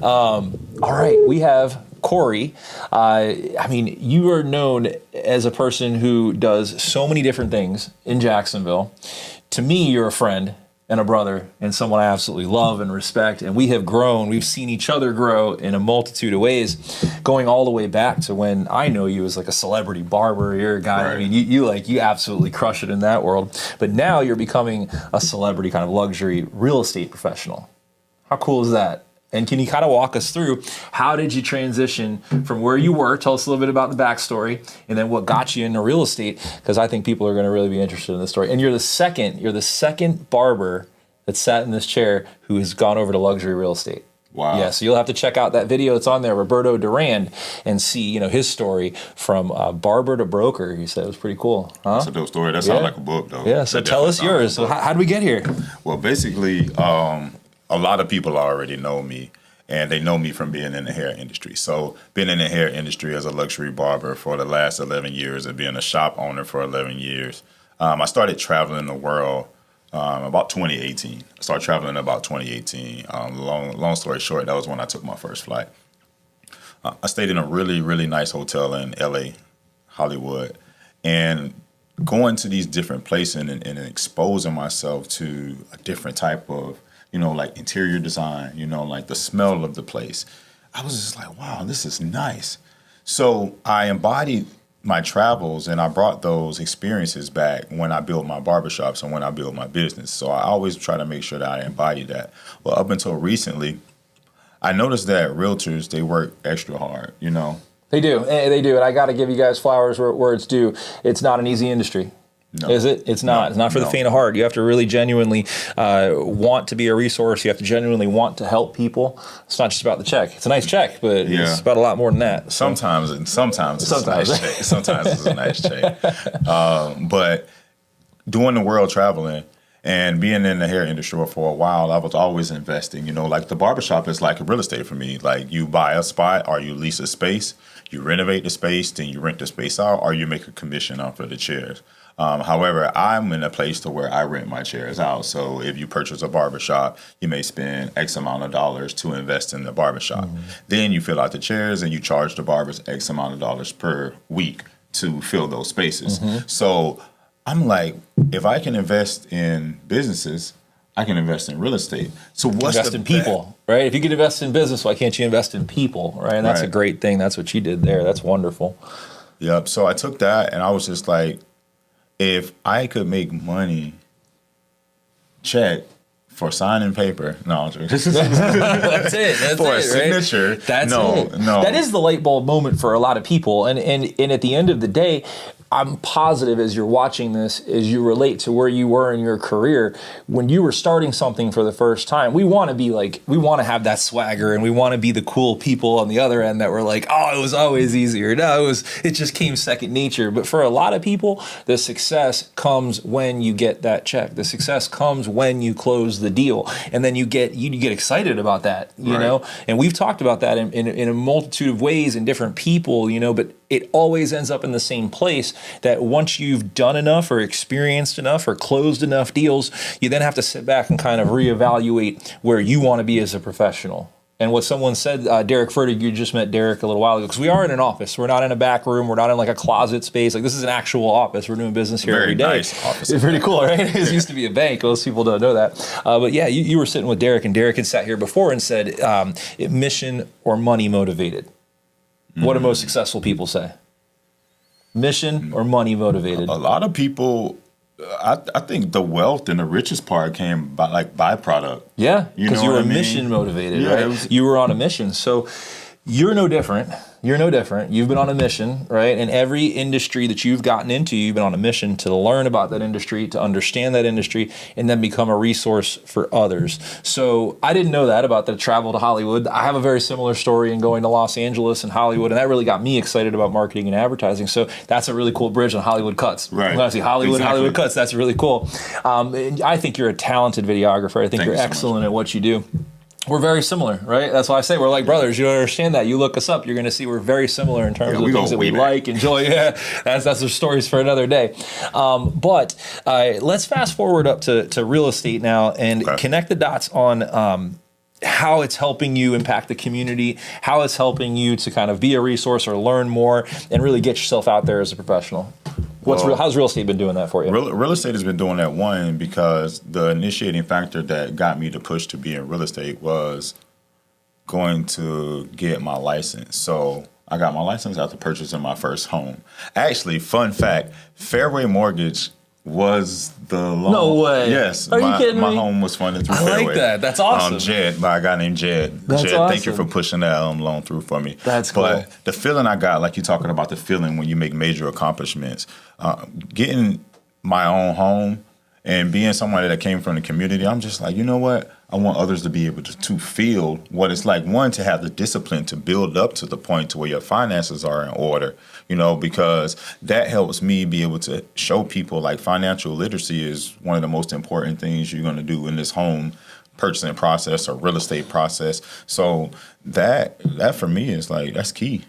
All right, we have Corey. I mean, you are known as a person who does so many different things in Jacksonville. To me, you're a friend and a brother and someone I absolutely love and respect. And we have grown. We've seen each other grow in a multitude of ways, going all the way back to when I know you as like a celebrity barber. You're a guy, right. I mean, you absolutely crush it in that world. But now you're becoming a celebrity kind of luxury real estate professional. How cool is that? And can you kind of walk us through how did you transition from where you were? Tell us a little bit about the backstory, and then what got you into real estate, because I think people are going to really be interested in this story. And you're the second barber that sat in this chair who has gone over to luxury real estate. Wow. Yeah, so you'll have to check out that video that's on there, Roberto Durand, and see, his story from barber to broker. He said it was pretty cool. Huh? That's a dope story. That sounds like a book, though. Yeah, so tell us yours. So how did we get here? Well, basically, a lot of people already know me, and they know me from being in the hair industry. So being in the hair industry as a luxury barber for the last 11 years and being a shop owner for 11 years, I started traveling the world about 2018. I started traveling about 2018. Long story short, that was when I took my first flight. I stayed in a really, really nice hotel in LA, Hollywood, and going to these different places and exposing myself to a different type of like interior design, like the smell of the place. I was just like, wow, this is nice. So I embodied my travels and I brought those experiences back when I built my barbershops and when I built my business. So I always try to make sure that I embody that. Well, up until recently, I noticed that realtors, they work extra hard, They do. And I got to give you guys flowers where it's due. It's not an easy industry. No. Is it? It's not. It's not for the faint of heart. You have to really genuinely want to be a resource. You have to genuinely want to help people. It's not just about the check. It's a nice check, but it's about a lot more than that. So. Sometimes it's a nice check. Sometimes it's a nice check. But doing the world traveling and being in the hair industry for a while, I was always investing. Like the barbershop is like real estate for me. Like you buy a spot or you lease a space, you renovate the space, then you rent the space out, or you make a commission off of the chairs. However, I'm in a place to where I rent my chairs out. So if you purchase a barbershop, you may spend X amount of dollars to invest in the barbershop. Mm-hmm. Then you fill out the chairs and you charge the barbers X amount of dollars per week to fill those spaces. Mm-hmm. So I'm like, if I can invest in businesses, I can invest in real estate. So what's invest in people, right? If you can invest in business, why can't you invest in people, right? And that's a great thing. That's what you did there. That's wonderful. Yep. So I took that and I was just like, if I could make money, check for signing paper. No, I'm joking. That's it. That's for a signature. Right? That's no. That is the light bulb moment for a lot of people. And at the end of the day, I'm positive as you're watching this, as you relate to where you were in your career, when you were starting something for the first time, we want to have that swagger and we want to be the cool people on the other end that were like, oh, it was always easier. No, it just came second nature. But for a lot of people, the success comes when you get that check. The success comes when you close the deal. And then you get excited about that, you know? And we've talked about that in a multitude of ways and different people, but it always ends up in the same place, that once you've done enough or experienced enough or closed enough deals, you then have to sit back and kind of reevaluate where you want to be as a professional. And what someone said, Derek Fertig, you just met Derek a little while ago, because we are in an office. We're not in a back room. We're not in like a closet space. Like this is an actual office. We're doing business here every day. Very nice office. It's pretty cool, right? It used to be a bank. Most people don't know that. But yeah, you were sitting with Derek, and Derek had sat here before and said, mission or money motivated. Mm-hmm. What do most successful people say? Mission or money motivated? A lot of people, I think the wealth and the richest part came by like byproduct. Yeah, because you were mission motivated, right? You were on a mission. So you're no different. You're no different. You've been on a mission, right? In every industry that you've gotten into, you've been on a mission to learn about that industry, to understand that industry, and then become a resource for others. So I didn't know that about the travel to Hollywood. I have a very similar story in going to Los Angeles and Hollywood, and that really got me excited about marketing and advertising. So that's a really cool bridge on Hollywood Cuts. Right. When I see Hollywood Cuts, that's really cool. And I think you're a talented videographer. I think you're excellent at what you do. We're very similar, right? That's why I say we're like brothers. You understand that. You look us up, you're going to see we're very similar in terms of things that we like, enjoy. Yeah, that's the stories for another day. But let's fast forward up to real estate now and connect the dots on how it's helping you impact the community, how it's helping you to kind of be a resource or learn more and really get yourself out there as a professional. How's real estate been doing that for you? Real estate has been doing that, one, because the initiating factor that got me to push to be in real estate was going to get my license. So I got my license after purchasing my first home. Actually, fun fact, Fairway Mortgage was the loan. No way. Yes. Are you kidding me? My home was funded through Fairway. I like that. That's awesome. Jed, by a guy named Jed. That's Jed, awesome. Thank you for pushing that loan through for me. That's cool. But the feeling I got, like you're talking about the feeling when you make major accomplishments, getting my own home and being somebody that came from the community, I'm just like, you know what? I want others to be able to feel what it's like, one, to have the discipline to build up to the point to where your finances are in order, because that helps me be able to show people like financial literacy is one of the most important things you're going to do in this home purchasing process or real estate process. So that for me is like, that's key.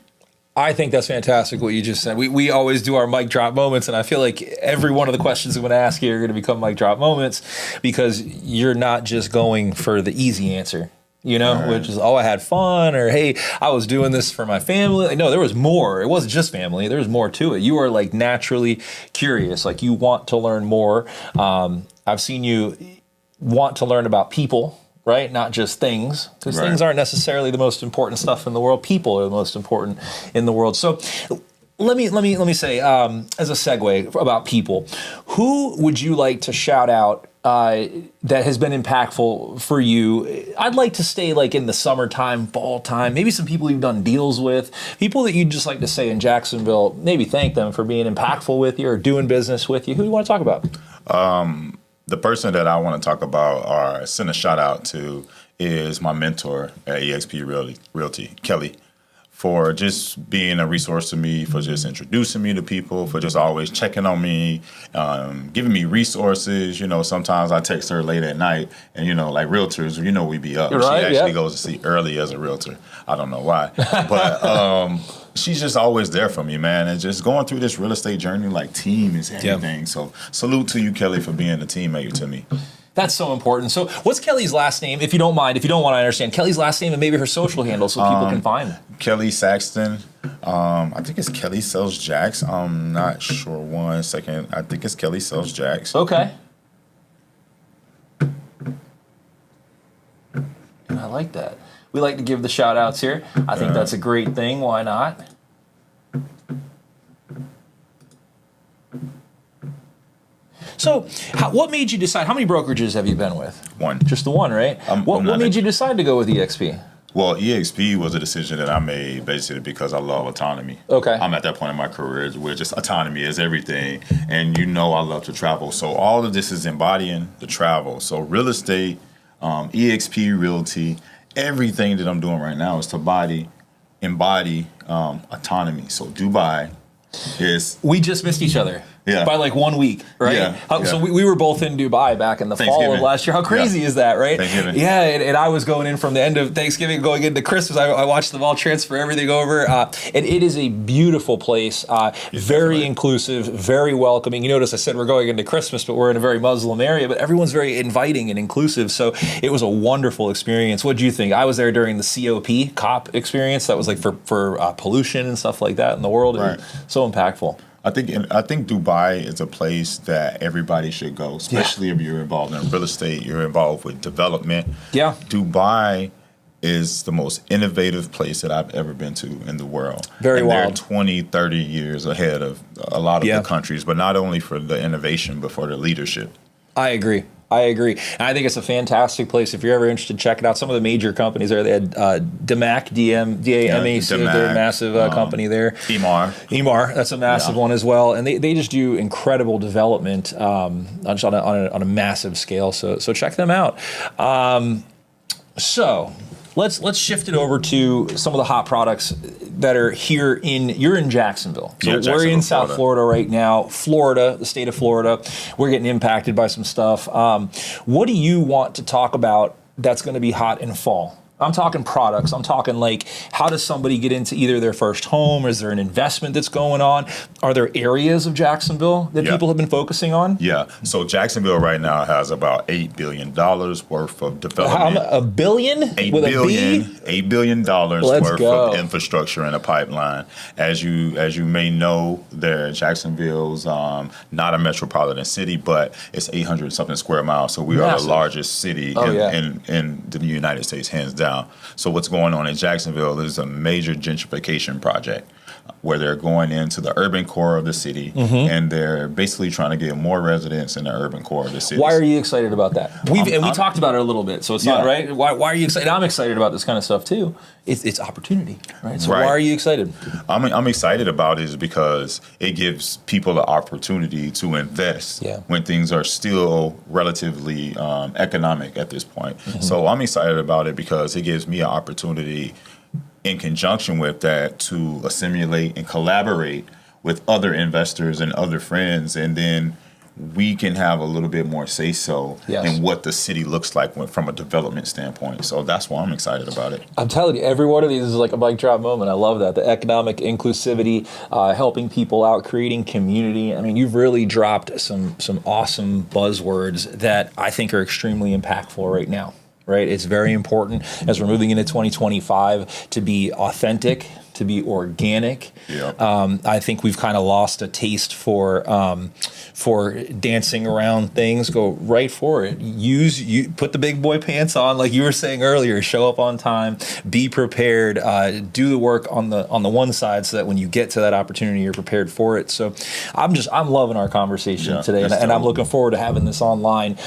I think that's fantastic what you just said. We always do our mic drop moments, and I feel like every one of the questions I'm going to ask you are going to become mic drop moments because you're not just going for the easy answer, which is, oh, I had fun, or hey, I was doing this for my family. Like, no, there was more. It wasn't just family. There was more to it. You are like naturally curious, like you want to learn more. I've seen you want to learn about people. Right? Not just things, because things aren't necessarily the most important stuff in the world. People are the most important in the world. So let me say, as a segue about people, who would you like to shout out that has been impactful for you? I'd like to stay like in the summertime, fall time, maybe some people you've done deals with, people that you'd just like to say in Jacksonville, maybe thank them for being impactful with you or doing business with you. Who do you want to talk about? The person that I want to talk about or send a shout out to is my mentor at eXp Realty, Kelly, for just being a resource to me, for just introducing me to people, for just always checking on me, giving me resources. Sometimes I text her late at night and, like realtors, we be up. Right, she actually goes to sleep early as a realtor. I don't know why. But she's just always there for me, man. And just going through this real estate journey, like team is everything. Yep. So salute to you, Kelly, for being a teammate to me. That's so important. So what's Kelly's last name? If you don't mind, if you don't want to understand, Kelly's last name and maybe her social handle so people can find her. Kelly Saxton. I think it's Kelly Sells Jacks. I'm not sure. 1 second. I think it's Kelly Sells Jacks. Okay. And I like that. We like to give the shout outs here. I think that's a great thing. Why not? So what made you decide, how many brokerages have you been with? One. Just the one, right? What made you decide to go with EXP? Well, EXP was a decision that I made basically because I love autonomy. Okay. I'm at that point in my career where just autonomy is everything. And I love to travel. So all of this is embodying the travel. So real estate, EXP Realty, everything that I'm doing right now is to embody autonomy. So Dubai is... We just missed each other. Yeah. By like 1 week, right? Yeah. So we were both in Dubai back in the fall of last year. How crazy is that, right? Thanksgiving. Yeah, and I was going in from the end of Thanksgiving going into Christmas. I watched them all transfer everything over. And it is a beautiful place, very inclusive, very welcoming. You notice I said we're going into Christmas, but we're in a very Muslim area, but everyone's very inviting and inclusive. So it was a wonderful experience. What did you think? I was there during the COP experience. That was like for pollution and stuff like that in the world. Right. It was so impactful. I think Dubai is a place that everybody should go, especially if you're involved in real estate, you're involved with development. Yeah. Dubai is the most innovative place that I've ever been to in the world. Very wild. They're 20, 30 years ahead of a lot of the countries, but not only for the innovation, but for the leadership. I agree. And I think it's a fantastic place. If you're ever interested, check it out. Some of the major companies there, they had DAMAC, D-A-M-A-C, they're a massive company there. EMAR, that's a massive one as well. And they just do incredible development on a massive scale. So check them out. So let's shift it over to some of the hot products that are here you're in Jacksonville. So we're in South Florida right now. Florida, the state of Florida, we're getting impacted by some stuff. What do you want to talk about that's going to be hot in fall? I'm talking products. I'm talking like, how does somebody get into either their first home? Is there an investment that's going on? Are there areas of Jacksonville that people have been focusing on? Yeah. So Jacksonville right now has about $8 billion worth of development. $1 billion? With $8 billion worth of infrastructure in a pipeline. As you may know, Jacksonville's not a metropolitan city, but it's 800 something square miles. So we are the largest city in the United States, hands down. So what's going on in Jacksonville is a major gentrification project where they're going into the urban core of the city, and they're basically trying to get more residents in the urban core of the city. Why are you excited about that? We talked about it a little bit, so it's not right. Why are you excited? I'm excited about this kind of stuff too. It's opportunity, right? So why are you excited? I'm excited about it is because it gives people the opportunity to invest when things are still relatively economic at this point. So I'm excited about it because it gives me an opportunity in conjunction with that to assimilate and collaborate with other investors and other friends, and then we can have a little bit more say-so in what the city looks like from a development standpoint. So that's why I'm excited about it. I'm telling you, every one of these is like a mic drop moment. I love that. The economic inclusivity, helping people out, creating community. I mean, you've really dropped some awesome buzzwords that I think are extremely impactful right now. Right? It's very important as we're moving into 2025 to be authentic, to be organic. I think we've kind of lost a taste for dancing around things. Go right for it. Put the big boy pants on, like you were saying earlier. Show up on time. Be prepared. Do the work on the one side so that when you get to that opportunity, you're prepared for it. So I'm loving our conversation today, and I'm looking forward to having this online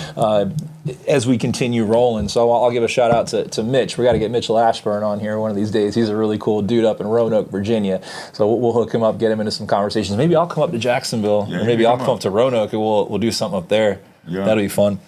as we continue rolling. So I'll give a shout out to Mitch. We got to get Mitchell Ashburn on here one of these days. He's a really cool dude up in Roanoke, Virginia. So we'll hook him up, get him into some conversations. Maybe I'll come up to Jacksonville, or maybe I'll come up to Roanoke, and we'll do something up there. That'll be fun.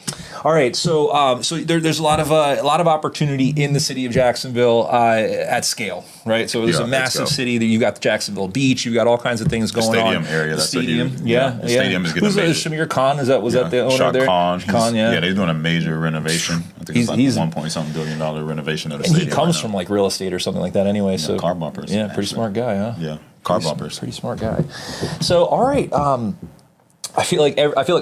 All right, so there's a lot of opportunity in the city of Jacksonville at scale, right? So it's a massive city. That you got the Jacksonville Beach, you got all kinds of things going on. The stadium area, the stadium, the stadium is getting Who's Shamir Khan? Was that the owner there? Khan, they're doing a major renovation. I think it's like $1.something billion renovation of the stadium. He comes from like real estate or something like that, anyway. So car bumpers. Yeah, pretty smart guy, huh? Yeah, car bumpers. Pretty smart guy. So all right. I feel like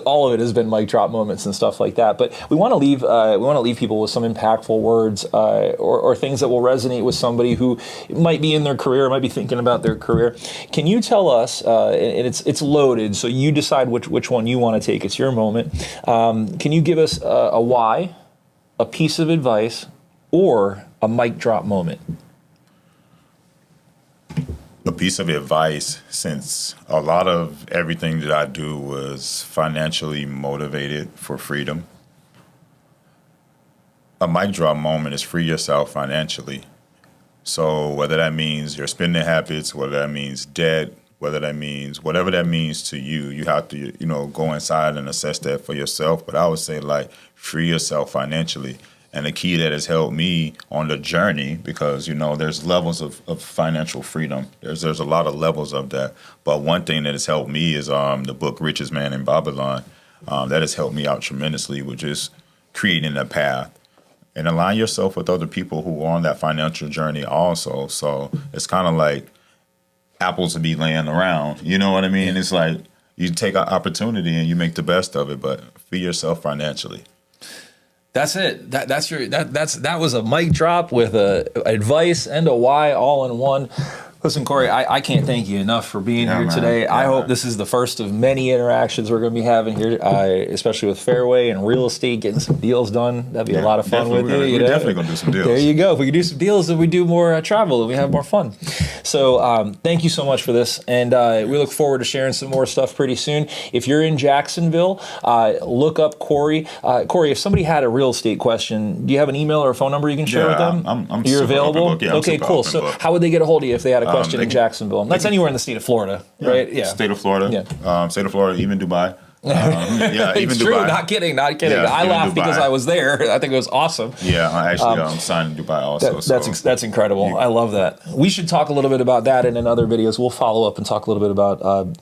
all of it has been mic drop moments and stuff like that. But we want to leave people with some impactful words or things that will resonate with somebody who might be in their career, might be thinking about their career. Can you tell us? And it's loaded, so you decide which one you want to take. It's your moment. Can you give us a why, a piece of advice, or a mic drop moment? A piece of advice, since a lot of everything that I do was financially motivated for freedom. A mic drop moment is free yourself financially. So whether that means your spending habits, whether that means debt, whether that means whatever that means to you, you have to, go inside and assess that for yourself. But I would say free yourself financially. And the key that has helped me on the journey, because, there's levels of financial freedom. There's a lot of levels of that. But one thing that has helped me is the book Richest Man in Babylon. That has helped me out tremendously with just creating a path. And align yourself with other people who are on that financial journey also. So it's kind of like apples to be laying around. You know what I mean? It's like you take an opportunity and you make the best of it, but free yourself financially. That's it. That was a mic drop with a advice and a why all in one. Listen, Corey, I can't thank you enough for being here today. I hope this is the first of many interactions we're going to be having here, especially with Fairway and real estate, getting some deals done. That'd be a lot of fun with you. We're definitely going to do some deals. There you go. If we can do some deals, then we do more travel, and we have more fun. So thank you so much for this, and we look forward to sharing some more stuff pretty soon. If you're in Jacksonville, look up Corey. Corey, if somebody had a real estate question, do you have an email or a phone number you can share with them? You're available? Okay, cool. So how would they get a hold of you if they had a question in Jacksonville? That's anywhere in the state of Florida, right? Yeah. State of Florida. Yeah. State of Florida, even Dubai. Even it's true. Dubai. Not kidding. Yeah, I laughed because I was there. I think it was awesome. Yeah, I actually signed in Dubai also. That's incredible. I love that. We should talk a little bit about that, and in other videos, we'll follow up and talk a little bit about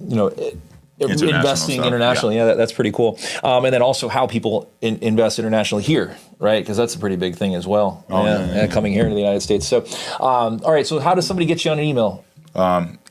investing stuff. internationally. Yeah, that's pretty cool. And then also how people invest internationally here, right? Because that's a pretty big thing as well. Coming here to the United States. So, all right. So how does somebody get you on an email?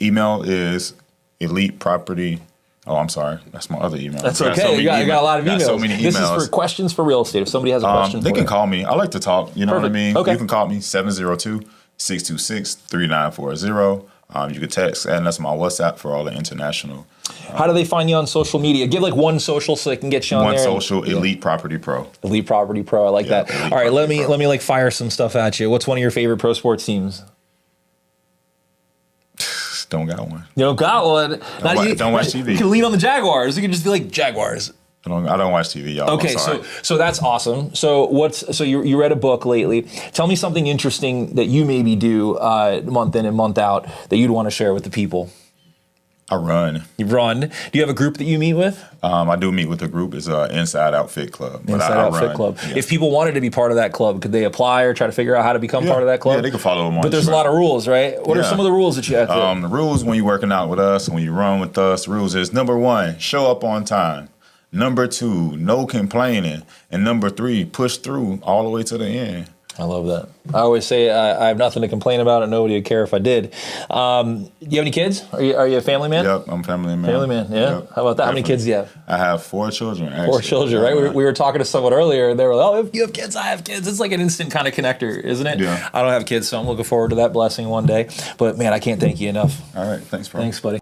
Email is Elite Property. Oh, I'm sorry. That's my other email. That's okay. You got a lot of emails. So many emails. This is for questions for real estate. If somebody has a question, they can call me. I like to talk. You know what I mean? Okay. You can call me 702-626-3940. You can text, and that's my WhatsApp for all the international. How do they find you on social media? Give like one social so they can get you on one there. One social, Elite Property Pro. Elite Property Pro. I like that. All right, let me like fire some stuff at you. What's one of your favorite pro sports teams? Don't got one. You don't got one. Don't watch TV. You can lean on the Jaguars. You can just be like Jaguars. I don't watch TV, y'all. Okay, so that's awesome. So you read a book lately. Tell me something interesting that you maybe do month in and month out that you'd want to share with the people. I run. You run. Do you have a group that you meet with? I do meet with a group. It's Inside Outfit Club. Inside Outfit Club. Yeah. If people wanted to be part of that club, could they apply or try to figure out how to become part of that club? Yeah, they can follow them on. But there's a lot of rules, right? What are some of the rules that you have to? The rules when you're working out with us, when you run with us, the rules is number 1, show up on time. Number 2, no complaining. And number 3, push through all the way to the end. I love that. I always say I have nothing to complain about and nobody would care if I did. Do you have any kids? Are you a family man? Yep, I'm a family man. Family man, yeah. Yep, how about that? Definitely. How many kids do you have? I have 4 children, actually. 4 children, right? We were talking to someone earlier and they were like, oh, if you have kids, I have kids. It's like an instant kind of connector, isn't it? Yeah. I don't have kids, so I'm looking forward to that blessing one day. But man, I can't thank you enough. All right, thanks, bro. Thanks, buddy.